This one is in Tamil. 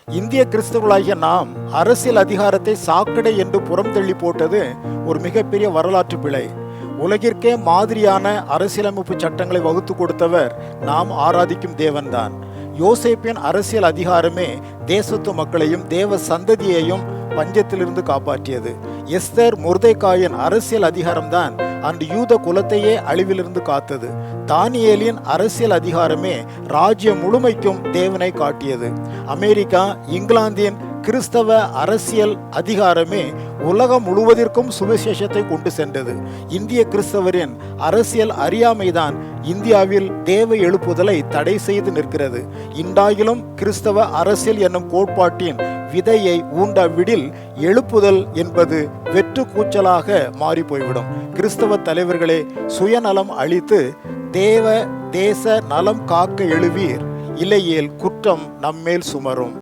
இந்திய கிறிஸ்தவர்களாகிய நாம் அரசியல் அதிகாரத்தை சாக்கடை என்று புறம் தள்ளி போட்டது ஒரு மிகப்பெரிய வரலாற்று பிழை. உலகிற்கே மாதிரியான அரசியலமைப்பு சட்டங்களை வகுத்து கொடுத்தவர் நாம் ஆராதிக்கும் தேவன்தான். யோசேப்பின் அரசியல் அதிகாரமே தேசத்து மக்களையும் தேவ சந்ததியையும் பஞ்சத்திலிருந்து காப்பாற்றியது. எஸ்தர் மொர்தெகாயின் அரசியல் அதிகாரம்தான் அன்று யூத குலத்தையே அழிவிலிருந்து காத்தது. தானியேலின் அரசியல் அதிகாரமே ராஜ்யம் முழுமைக்கும் தேவனை காட்டியது. அமெரிக்கா இங்கிலாந்தின் கிறிஸ்தவ அரசியல் அதிகாரமே உலகம் முழுவதற்கும் சுவிசேஷத்தை கொண்டு சென்றது. இந்திய கிறிஸ்தவரின் அரசியல் அறியாமைதான் இந்தியாவில் தேவ எழுப்புதலை தடை செய்து நிற்கிறது. இன்றாயிலும் கிறிஸ்தவ அரசியல் என்னும் கோட்பாட்டின் விதையை ஊண்டாவிடில் எழுப்புதல் என்பது வெற்று கூச்சலாக மாறி போய்விடும். கிறிஸ்தவ தலைவர்களே, சுயநலம் அழித்து தேவ தேச நலம் காக்க எழுவீர், இல்லையேல் குற்றம் நம்மேல் சுமரும்.